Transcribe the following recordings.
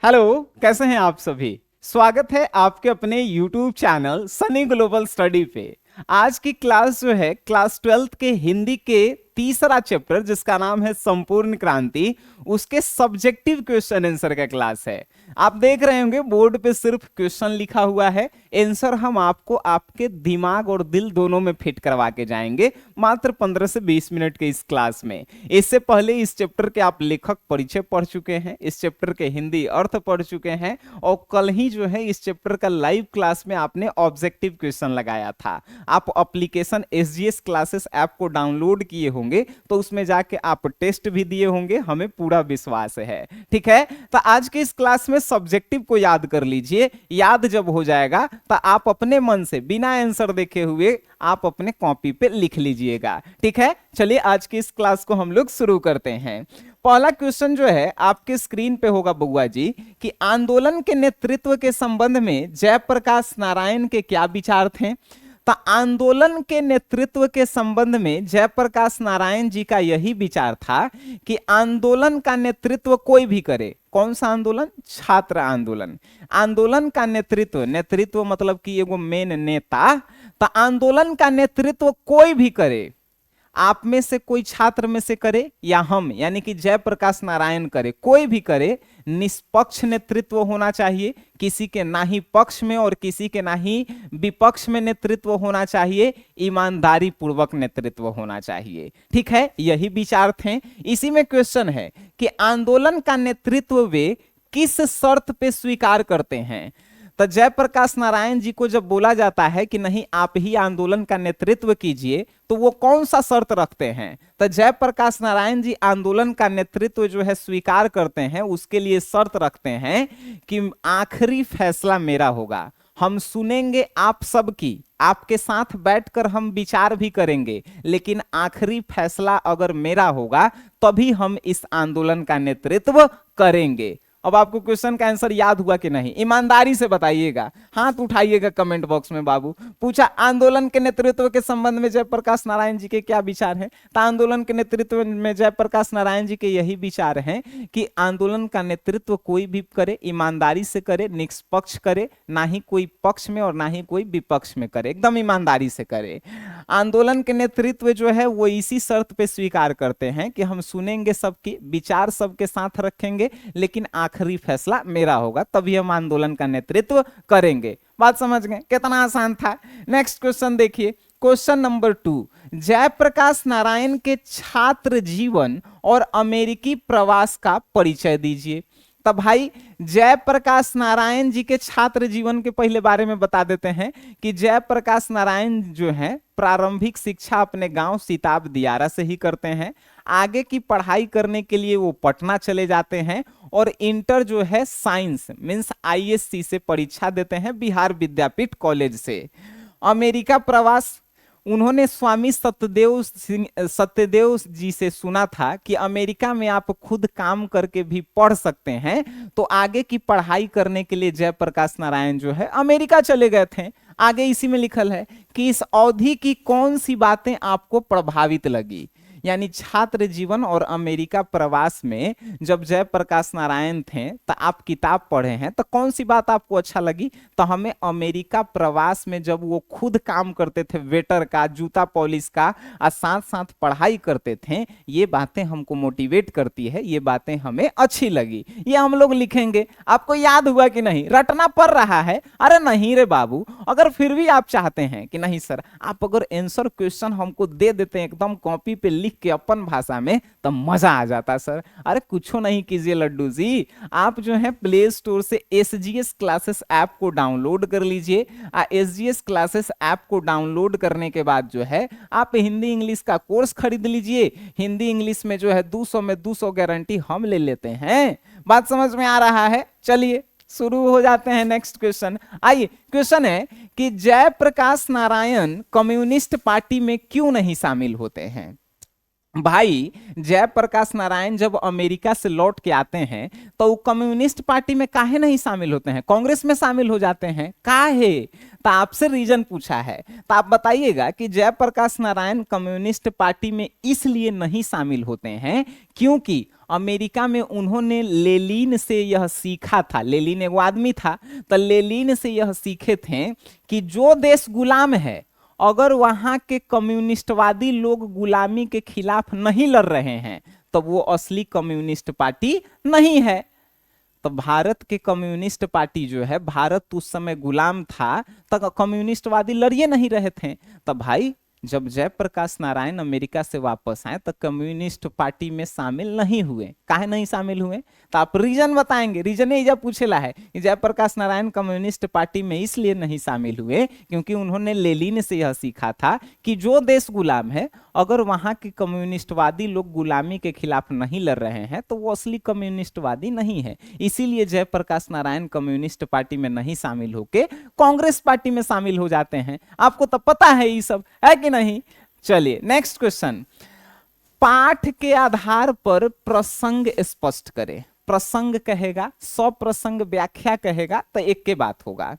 Hello, कैसे हैं आप सभी। स्वागत है आपके अपने YouTube channel Sunny global study पे। आज की क्लास जो है क्लास 12th के हिंदी के तीसरा चैप्टर जिसका नाम है संपूर्ण क्रांति, उसके सब्जेक्टिव क्वेश्चन आंसर का क्लास है। आप देख रहे होंगे बोर्ड पे सिर्फ क्वेश्चन लिखा हुआ है, आंसर हम आपको आपके दिमाग और दिल दोनों में फिट करवा के जाएंगे मात्र 15 से 20 मिनट के इस क्लास में। इससे पहले इस चैप्टर के आप लेखक परिचय पढ़ चुके हैं, इस चैप्टर के हिंदी अर्थ पढ़ चुके हैं और कल ही जो है इस चैप्टर का लाइव क्लास में आपने ऑब्जेक्टिव क्वेश्चन लगाया था। आप एप्लीकेशन एसजीएस क्लासेस ऐप को डाउनलोड किए होंगे तो उसमें जाके आप टेस्ट भी दिए होंगे, हमें पूरा विश्वास है। ठीक है, तो आज के इस क्लास में सब्जेक्टिव को याद कर लीजिए। याद जब हो जाएगा तो आप अपने मन से बिना आंसर देखे हुए आप अपने कॉपी पे लिख लीजिएगा। ठीक है, चलिए आज की इस क्लास को हम लोग शुरू करते हैं। पहला क्वेश्चन जो है आपके स्क्रीन पे होगा बउआ जी कि आंदोलन के नेतृत्व के संबंध में जयप्रकाश नारायण के क्या विचार थे। तो आंदोलन के नेतृत्व के संबंध में जयप्रकाश नारायण जी का यही विचार था कि आंदोलन का नेतृत्व कोई भी करे। कौन सा आंदोलन? छात्र आंदोलन। आंदोलन का नेतृत्व मतलब कि एगो मेन नेता। तो आंदोलन का नेतृत्व कोई भी करे, आप में से कोई छात्र में से करे या हम यानी कि जयप्रकाश नारायण करे, कोई भी करे, निष्पक्ष नेतृत्व होना चाहिए। किसी के ना ही पक्ष में और किसी के ना ही विपक्ष में नेतृत्व होना चाहिए। ईमानदारी पूर्वक नेतृत्व होना चाहिए। ठीक है, यही विचार थे। इसी में क्वेश्चन है कि आंदोलन का नेतृत्व वे किस शर्त पे स्वीकार करते हैं। तो जयप्रकाश नारायण जी को जब बोला जाता है कि नहीं आप ही आंदोलन का नेतृत्व कीजिए तो वो कौन सा शर्त रखते हैं। तो जयप्रकाश नारायण जी आंदोलन का नेतृत्व जो है स्वीकार करते हैं, उसके लिए शर्त रखते हैं कि आखिरी फैसला मेरा होगा। हम सुनेंगे आप सबकी, आपके साथ बैठकर हम विचार भी करेंगे, लेकिन आखिरी फैसला अगर मेरा होगा तभी हम इस आंदोलन का नेतृत्व करेंगे। अब आपको क्वेश्चन का आंसर याद हुआ कि नहीं, ईमानदारी से बताइएगा, हाथ उठाइएगा कमेंट बॉक्स में। बाबू पूछा आंदोलन के नेतृत्व के संबंध में जयप्रकाश नारायण जी के क्या विचार हैं। तो आंदोलन के नेतृत्व में जयप्रकाश नारायण जी के यही विचार हैं कि आंदोलन का नेतृत्व कोई भी करे, ईमानदारी से करे, निष्पक्ष करे, ना ही कोई पक्ष में और ना ही कोई विपक्ष में करे, एकदम ईमानदारी से करे। आंदोलन के नेतृत्व जो है वो इसी शर्त पे स्वीकार करते हैं कि हम सुनेंगे सबकी, विचार सबके साथ रखेंगे, लेकिन आखिरी फैसला मेरा होगा, तभी हम आंदोलन का नेतृत्व करेंगे। बात समझ गए? कितना आसान था। नेक्स्ट क्वेश्चन देखिए, क्वेश्चन नंबर 2, जयप्रकाश नारायण के छात्र जीवन और अमेरिकी प्रवास का परिचय दीजिए। तब भाई जयप्रकाश नारायण जी के छात्र जीवन के पहले बारे में बता देते हैं कि जयप्रकाश नारायण जो हैं प्रारंभिक शिक्षा अपने गांव सिताब दियारा से ही करते हैं। आगे की पढ़ाई करने के लिए वो पटना चले जाते हैं और इंटर जो है साइंस मींस आईएससी से परीक्षा देते हैं बिहार विद्यापीठ कॉलेज से। अमेरिका प्रवास, उन्होंने स्वामी सत्यदेव जी से सुना था कि अमेरिका में आप खुद काम करके भी पढ़ सकते हैं, तो आगे की पढ़ाई करने के लिए जयप्रकाश नारायण जो है अमेरिका चले गए थे। आगे इसी में लिखल है कि इस अवधि की कौन सी बातें आपको प्रभावित लगी। यानी छात्र जीवन और अमेरिका प्रवास में जब जयप्रकाश नारायण थे तो आप किताब पढ़े हैं, तो कौन सी बात आपको अच्छा लगी। तो हमें अमेरिका प्रवास में जब वो खुद काम करते थे वेटर का, जूता पॉलिश का, और साथ साथ पढ़ाई करते थे, ये बातें हमको मोटिवेट करती है, ये बातें हमें अच्छी लगी। ये हम लोग लिखेंगे। आपको याद हुआ कि नहीं? रटना पड़ रहा है? अरे नहीं रे बाबू, अगर फिर भी आप चाहते हैं कि नहीं सर आप अगर आंसर क्वेश्चन हमको दे देते हैं एकदम कॉपी पे लिख के अपन भाषा में, तो मजा आ जाता सर। अरे कुछ नहीं कीजिए लड्डू जी, आप जो है प्ले स्टोर से एसजीएस क्लासेस ऐप को डाउनलोड कर लीजिए। एसजीएस क्लासेस ऐप को डाउनलोड करने के बाद जो है आप हिंदी इंग्लिश का कोर्स खरीद लीजिए। हिंदी इंग्लिश में जो है 200 में 200 गारंटी हम ले लेते हैं। बात समझ में आ रहा है? चलिए शुरू हो जाते हैं। नेक्स्ट क्वेश्चन आइए। क्वेश्चन है कि जयप्रकाश नारायण कम्युनिस्ट पार्टी में क्यों नहीं शामिल होते हैं। भाई जयप्रकाश नारायण जब अमेरिका से लौट के आते हैं तो वो कम्युनिस्ट पार्टी में काहे नहीं शामिल होते हैं, कांग्रेस में शामिल हो जाते हैं, काहे? तो आपसे रीजन पूछा है, तो आप बताइएगा कि जयप्रकाश नारायण कम्युनिस्ट पार्टी में इसलिए नहीं शामिल होते हैं क्योंकि अमेरिका में उन्होंने लेनिन से यह सीखा था। लेनिन एक आदमी था, तो लेनिन से यह सीखे थे कि जो देश गुलाम है, अगर वहां के कम्युनिस्टवादी लोग गुलामी के खिलाफ नहीं लड़ रहे हैं तो वो असली कम्युनिस्ट पार्टी नहीं है। तो भारत के कम्युनिस्ट पार्टी जो है, भारत उस समय गुलाम था, तब कम्युनिस्टवादी लड़िए नहीं रहे थे। तो भाई जब जयप्रकाश नारायण अमेरिका से वापस आए तो कम्युनिस्ट पार्टी में शामिल नहीं हुए। काहे नहीं शामिल हुए? तो आप रीजन बताएंगे। रीजन ये पूछेला है कि जयप्रकाश नारायण कम्युनिस्ट पार्टी में इसलिए नहीं शामिल हुए क्योंकि उन्होंने लेनिन से यह सीखा था कि जो देश गुलाम है, अगर वहां के कम्युनिस्टवादी लोग गुलामी के खिलाफ नहीं लड़ रहे हैं तो वो असली कम्युनिस्टवादी नहीं है। इसीलिए जयप्रकाश नारायण कम्युनिस्ट पार्टी में नहीं शामिल होके कांग्रेस पार्टी में शामिल हो जाते हैं। आपको तो पता है ये सब, है कि नहीं? चलिए नेक्स्ट क्वेश्चन। पाठ के आधार पर प्रसंग स्पष्ट करें। प्रसंग कहेगा, सप्रसंग व्याख्या कहेगा, तो एक के बात होगा।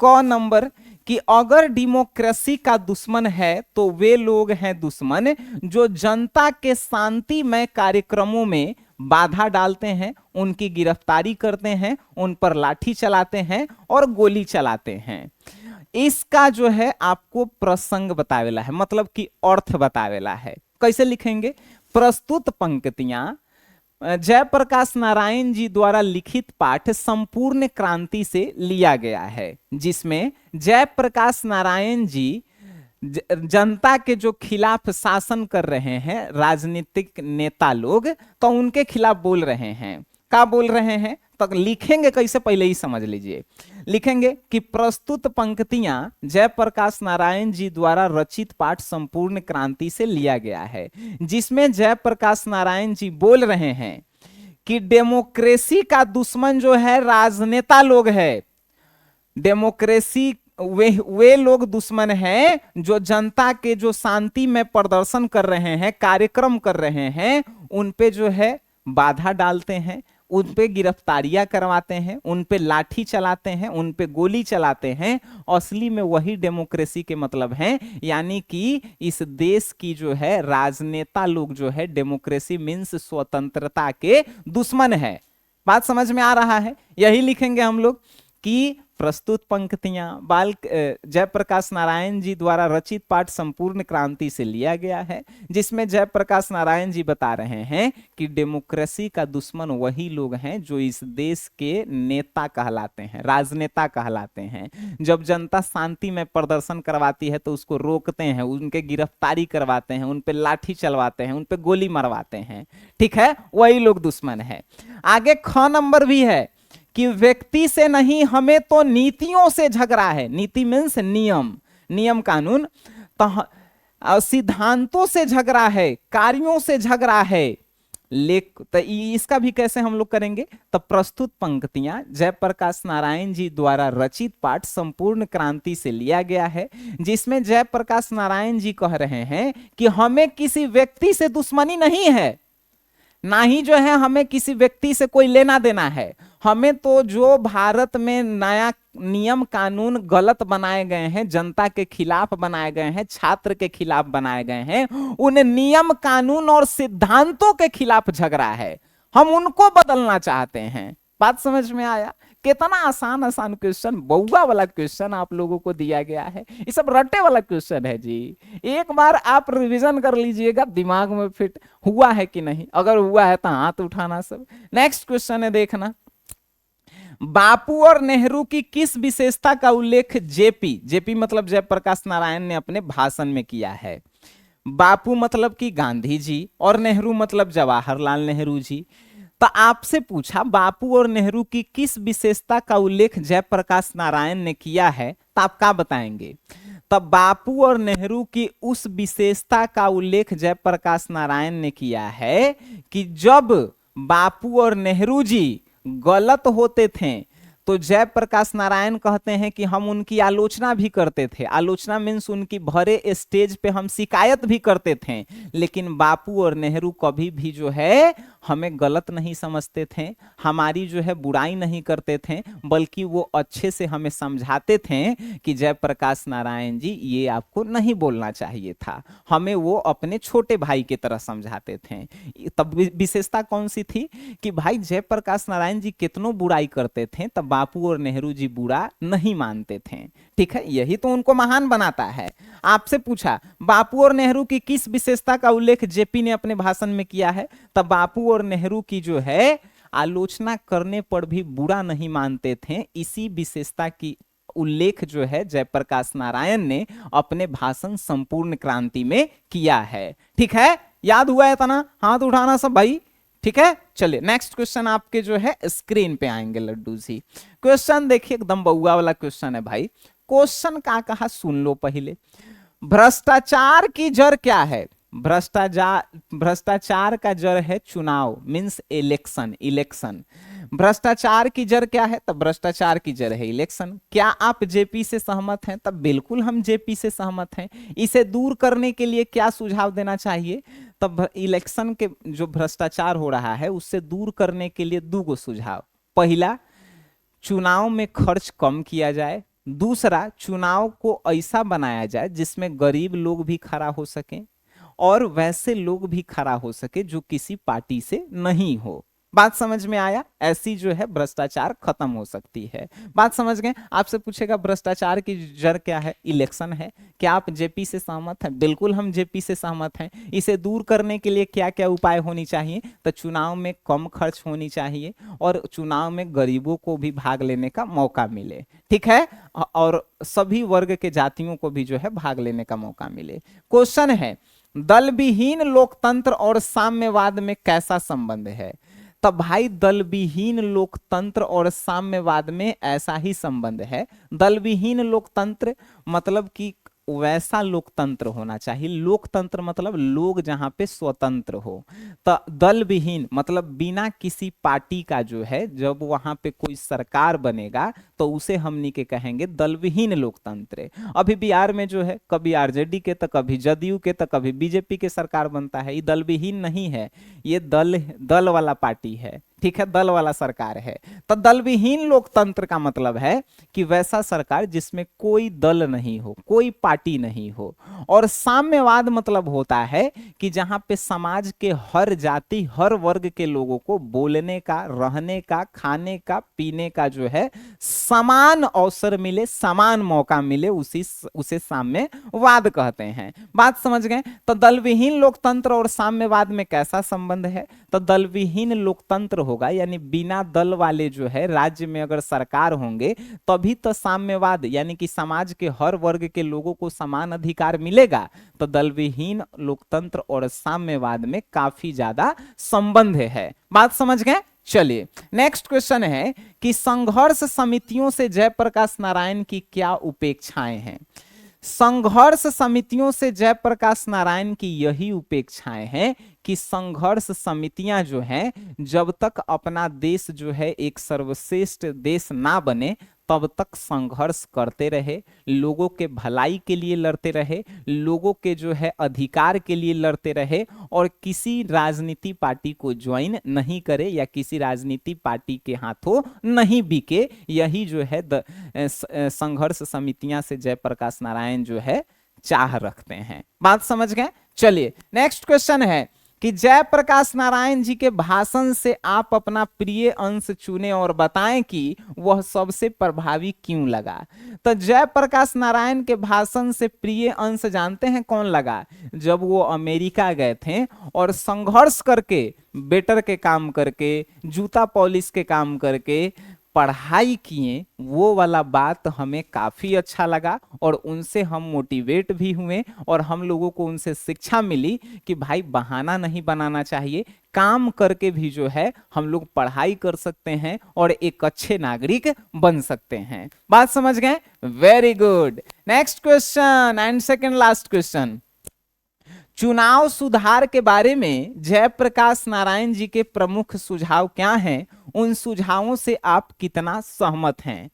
क नंबर कि अगर डेमोक्रेसी का दुश्मन है तो वे लोग हैं दुश्मन जो जनता के शांतिमय कार्यक्रमों में बाधा डालते हैं, उनकी गिरफ्तारी करते हैं, उन पर लाठी चलाते हैं और गोली चलाते हैं। इसका जो है आपको प्रसंग बतावेला है, मतलब कि अर्थ बतावेला है। कैसे लिखेंगे? प्रस्तुत पंक्तियां जयप्रकाश नारायण जी द्वारा लिखित पाठ संपूर्ण क्रांति से लिया गया है, जिसमें जयप्रकाश नारायण जी जनता के जो खिलाफ शासन कर रहे हैं राजनीतिक नेता लोग, तो उनके खिलाफ बोल रहे हैं। क्या बोल रहे हैं? तो लिखेंगे कैसे, पहले ही समझ लीजिए। लिखेंगे कि प्रस्तुत पंक्तियां जयप्रकाश नारायण जी द्वारा रचित पाठ संपूर्ण क्रांति से लिया गया है, जिसमें जयप्रकाश नारायण जी बोल रहे हैं कि डेमोक्रेसी का दुश्मन जो है राजनेता लोग है। डेमोक्रेसी वे लोग दुश्मन हैं जो जनता के जो शांति में प्रदर्शन कर रहे हैं, कार्यक्रम कर रहे हैं, उन पे जो है बाधा डालते हैं, उन पे गिरफ्तारियां करवाते हैं, उन पे लाठी चलाते हैं, उन पे गोली चलाते हैं। असली में वही डेमोक्रेसी के मतलब है, यानी कि इस देश की जो है राजनेता लोग जो है डेमोक्रेसी मीन्स स्वतंत्रता के दुश्मन है। बात समझ में आ रहा है? यही लिखेंगे हम लोग कि प्रस्तुत पंक्तियां जयप्रकाश नारायण जी द्वारा रचित पाठ संपूर्ण क्रांति से लिया गया है, जिसमें जयप्रकाश नारायण जी बता रहे हैं कि डेमोक्रेसी का दुश्मन वही लोग हैं जो इस देश के नेता कहलाते हैं, राजनेता कहलाते हैं। जब जनता शांति में प्रदर्शन करवाती है तो उसको रोकते हैं, उनके गिरफ्तारी करवाते हैं, उन पे लाठी चलवाते हैं, उन पे गोली मरवाते हैं। ठीक है, वही लोग दुश्मन है। आगे ख नंबर भी है कि व्यक्ति से नहीं, हमें तो नीतियों से झगड़ा है। नीति मीन्स नियम, नियम कानून। तो सिद्धांतों से झगड़ा है, कार्यों से झगड़ा है। तो इसका भी कैसे हम लोग करेंगे? तो प्रस्तुत पंक्तियां जयप्रकाश नारायण जी द्वारा रचित पाठ संपूर्ण क्रांति से लिया गया है, जिसमें जयप्रकाश नारायण जी कह रहे हैं कि हमें किसी व्यक्ति से दुश्मनी नहीं है, ना ही जो है हमें किसी व्यक्ति से कोई लेना देना है। हमें तो जो भारत में नया नियम कानून गलत बनाए गए हैं, जनता के खिलाफ बनाए गए हैं, छात्र के खिलाफ बनाए गए हैं, उन नियम कानून और सिद्धांतों के खिलाफ झगड़ा है। हम उनको बदलना चाहते हैं। बात समझ में आया? कितना आसान आसान क्वेश्चन, बउआ वाला क्वेश्चन आप लोगों को दिया गया है। ये सब रट्टे वाला क्वेश्चन है जी। एक बार आप रिवीजन कर लीजिएगा, दिमाग में फिट हुआ है कि नहीं। अगर हुआ है तो हाथ उठाना सब। नेक्स्ट क्वेश्चन है, देखना। बापू और नेहरू की किस विशेषता का उल्लेख जेपी मतलब जयप्रकाश नारायण ने अपने भाषण में किया है? बापू मतलब कि गांधी जी और नेहरू मतलब जवाहरलाल नेहरू जी। तो आपसे पूछा बापू और नेहरू की किस विशेषता का उल्लेख जयप्रकाश नारायण ने किया है, तो आप क्या बताएंगे? तब बापू और नेहरू की उस विशेषता का उल्लेख जयप्रकाश नारायण ने किया है कि जब बापू और नेहरू जी गलत होते थे तो जयप्रकाश नारायण कहते हैं कि हम उनकी आलोचना भी करते थे, आलोचना मीन्स उनकी भरे स्टेज पे हम शिकायत भी करते थे, लेकिन बापू और नेहरू कभी भी जो है हमें गलत नहीं समझते थे, हमारी जो है बुराई नहीं करते थे, बल्कि वो अच्छे से हमें समझाते थे कि जयप्रकाश नारायण जी ये आपको नहीं बोलना चाहिए था, हमें वो अपने छोटे भाई की तरह समझाते थे। तब विशेषता कौन सी थी कि भाई जयप्रकाश नारायण जी कितनों बुराई करते थे तब बापू और नेहरू जी बुरा नहीं मानते थे। ठीक है, यही तो उनको महान बनाता है। आपसे पूछा बापू और नेहरू की किस विशेषता का उल्लेख जेपी ने अपने भाषण में किया है, तब बापू और नेहरू की जो है आलोचना करने पर भी बुरा नहीं मानते थे, इसी विशेषता की उल्लेख जो है जयप्रकाश नारायण ने अपने भाषण संपूर्ण क्रांति में किया है। ठीक है, याद हुआ है तना, हाथ उठाना सब भाई। ठीक है, चलिए नेक्स्ट क्वेश्चन आपके जो है स्क्रीन पे आएंगे लड्डू जी। क्वेश्चन देखिए एकदम बउआ वाला क्वेश्चन है भाई। क्वेश्चन का कहा सुन लो पहले। भ्रष्टाचार की जड़ क्या है? भ्रष्टाचार का जड़ है चुनाव, मींस इलेक्शन। इलेक्शन भ्रष्टाचार की जड़ क्या है? तब भ्रष्टाचार की जड़ है इलेक्शन। क्या आप जेपी से सहमत हैं? तब बिल्कुल हम जेपी से सहमत हैं। इसे दूर करने के लिए क्या सुझाव देना चाहिए? तब इलेक्शन के जो भ्रष्टाचार हो रहा है उससे दूर करने के लिए दो सुझाव। पहला, चुनाव में खर्च कम किया जाए। दूसरा, चुनाव को ऐसा बनाया जाए जिसमें गरीब लोग भी खड़ा हो सके और वैसे लोग भी खड़ा हो सके जो किसी पार्टी से नहीं हो। बात समझ में आया? ऐसी जो है भ्रष्टाचार खत्म हो सकती है। बात समझ गए? आपसे पूछेगा भ्रष्टाचार की जड़ क्या है? इलेक्शन है। क्या आप जेपी से सहमत हैं? बिल्कुल हम जेपी से सहमत हैं। इसे दूर करने के लिए क्या क्या उपाय होनी चाहिए? तो चुनाव में कम खर्च होनी चाहिए और चुनाव में गरीबों को भी भाग लेने का मौका मिले। ठीक है, और सभी वर्ग के जातियों को भी जो है भाग लेने का मौका मिले। क्वेश्चन है, दल विहीन लोकतंत्र और साम्यवाद में कैसा संबंध है? तब भाई दल विहीन लोकतंत्र और साम्यवाद में ऐसा ही संबंध है। दल विहीन लोकतंत्र मतलब कि वैसा लोकतंत्र होना चाहिए। लोकतंत्र मतलब लोग जहां पे स्वतंत्र हो। तो दल विहीन मतलब बिना किसी पार्टी का जो है, जब वहां पे कोई सरकार बनेगा तो उसे हमनी के कहेंगे दल विहीन लोकतंत्र। अभी बिहार में जो है कभी आरजेडी के तो कभी जदयू के तो कभी बीजेपी के सरकार बनता है, ये दल विहीन नहीं है, ये दल वाला पार्टी है। ठीक है, दल वाला सरकार है। तो दल विहीन लोकतंत्र का मतलब है कि वैसा सरकार जिसमें कोई दल नहीं हो, कोई पार्टी नहीं हो। और साम्यवाद मतलब होता है कि जहां पे समाज के हर जाति हर वर्ग के लोगों को बोलने का, रहने का, खाने का, पीने का जो है समान अवसर मिले, समान मौका मिले, उसे साम्यवाद कहते हैं। बात समझ गए? तो दल विहीन लोकतंत्र और साम्यवाद में कैसा संबंध है? तो दल विहीन लोकतंत्र होगा यानी बिना दल वाले जो है राज्य में अगर सरकार होंगे तभी तो साम्यवाद यानी कि समाज के हर वर्ग के लोगों को समान अधिकार मिलेगा। तो दल विहीन लोकतंत्र और साम्यवाद में काफी ज्यादा संबंध है। बात समझ गए? चलिए नेक्स्ट क्वेश्चन है कि संघर्ष समितियों से जयप्रकाश नारायण की क्या उपेक्षाएं हैं? संघर्ष समितियों से जयप्रकाश नारायण की यही उपेक्षाएं हैं कि संघर्ष समितियां जो हैं जब तक अपना देश जो है एक सर्वश्रेष्ठ देश ना बने तब तक संघर्ष करते रहे, लोगों के भलाई के लिए लड़ते रहे, लोगों के जो है अधिकार के लिए लड़ते रहे और किसी राजनीति पार्टी को ज्वाइन नहीं करे या किसी राजनीति पार्टी के हाथों नहीं बिके। यही जो है संघर्ष समितियां से जयप्रकाश नारायण जो है चाह रखते हैं। बात समझ गए? चलिए नेक्स्ट क्वेश्चन है कि जयप्रकाश नारायण जी के भाषण से आप अपना प्रिय अंश चुने और बताएं कि वह सबसे प्रभावी क्यों लगा। तो जयप्रकाश नारायण के भाषण से प्रिय अंश जानते हैं कौन लगा? जब वो अमेरिका गए थे और संघर्ष करके, वेटर के काम करके, जूता पॉलिश के काम करके पढ़ाई किए, वो वाला बात हमें काफी अच्छा लगा और उनसे हम मोटिवेट भी हुए और हम लोगों को उनसे शिक्षा मिली कि भाई बहाना नहीं बनाना चाहिए, काम करके भी जो है हम लोग पढ़ाई कर सकते हैं और एक अच्छे नागरिक बन सकते हैं। बात समझ गए? Very good. Next question and second last question. चुनाव सुधार के बारे में जयप्रकाश नारायण जी के प्रमुख सुझाव क्या हैं, उन सुझावों से आप कितना सहमत हैं।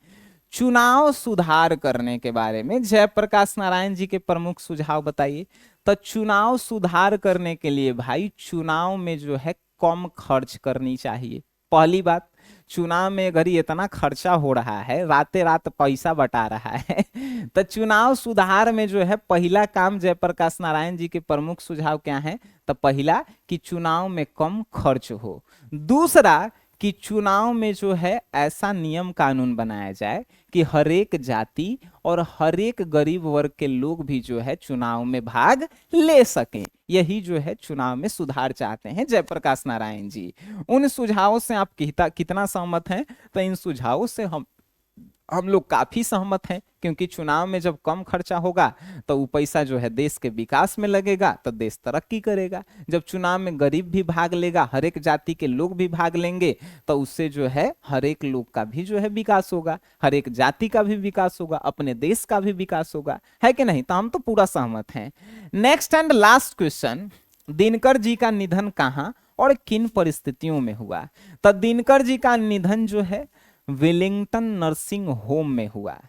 चुनाव सुधार करने के बारे में जयप्रकाश नारायण जी के प्रमुख सुझाव बताइए। तो चुनाव सुधार करने के लिए भाई चुनाव में जो है कम खर्च करनी चाहिए। पहली बात, चुनाव में अगर इतना खर्चा हो रहा है, रातें रात पैसा बटा रहा है तो चुनाव सुधार में जो है पहला काम जयप्रकाश नारायण जी के प्रमुख सुझाव क्या है, तो पहला कि चुनाव में कम खर्च हो। दूसरा कि चुनाव में जो है ऐसा नियम कानून बनाया जाए कि हर एक जाति और हर एक गरीब वर्ग के लोग भी जो है चुनाव में भाग ले सकें। यही जो है चुनाव में सुधार चाहते हैं जयप्रकाश नारायण जी। उन सुझावों से आप कितना सहमत हैं, तो इन सुझावों से हम लोग काफी सहमत हैं, क्योंकि चुनाव में जब कम खर्चा होगा तो वो पैसा जो है देश के विकास में लगेगा तो देश तरक्की करेगा। जब चुनाव में गरीब भी भाग लेगा, हर एक जाति के लोग भी भाग लेंगे, तो उससे जो है हर एक लोग का भी जो है विकास होगा, हर एक जाति का भी विकास होगा, अपने देश का भी विकास होगा, है कि नहीं। तो हम तो पूरा सहमत हैं। Next and last question, Dinkar ji का निधन कहाँ और किन परिस्थितियों में हुआ। तो दिनकर जी का निधन जो है वेलिंगटन नर्सिंग होम में हुआ।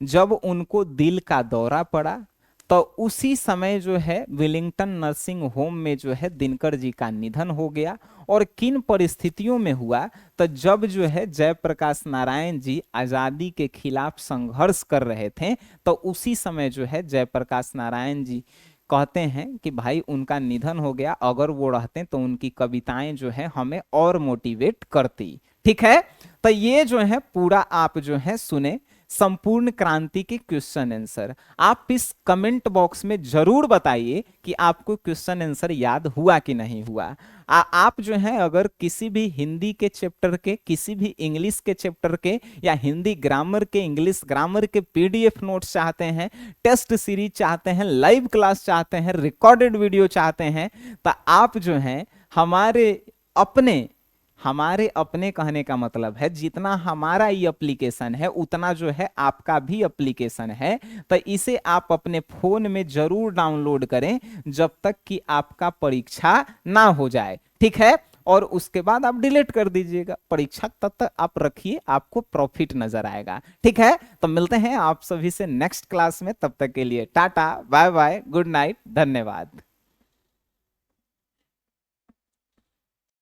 जब उनको दिल का दौरा पड़ा तो उसी समय जो है वेलिंगटन नर्सिंग होम में जो है दिनकर जी का निधन हो गया। और किन परिस्थितियों में हुआ, तो जब जो है जयप्रकाश नारायण जी आजादी के खिलाफ संघर्ष कर रहे थे, तो उसी समय जो है जयप्रकाश नारायण जी कहते हैं कि भाई उनका निधन हो गया, अगर वो रहते तो उनकी कविताएं जो है हमें और मोटिवेट करती। ठीक है, तो ये जो है पूरा आप जो है सुने संपूर्ण क्रांति के क्वेश्चन आंसर। आप इस कमेंट बॉक्स में जरूर बताइए कि आपको क्वेश्चन आंसर याद हुआ कि नहीं हुआ। आप जो है अगर किसी भी हिंदी के चैप्टर के, किसी भी इंग्लिश के चैप्टर के, या हिंदी ग्रामर के, इंग्लिश ग्रामर के पीडीएफ नोट्स चाहते हैं, टेस्ट सीरीज चाहते हैं, लाइव क्लास चाहते हैं, रिकॉर्डेड वीडियो चाहते हैं, तो आप जो है हमारे अपने कहने का मतलब है जितना हमारा ये एप्लीकेशन है उतना जो है आपका भी एप्लीकेशन है। तो इसे आप अपने फोन में जरूर डाउनलोड करें जब तक कि आपका परीक्षा ना हो जाए। ठीक है, और उसके बाद आप डिलीट कर दीजिएगा। परीक्षा तब तक आप रखिए, आपको प्रॉफिट नजर आएगा। ठीक है, तो मिलते हैं आप सभी से नेक्स्ट क्लास में। तब तक के लिए tata bye bye, good night, धन्यवाद।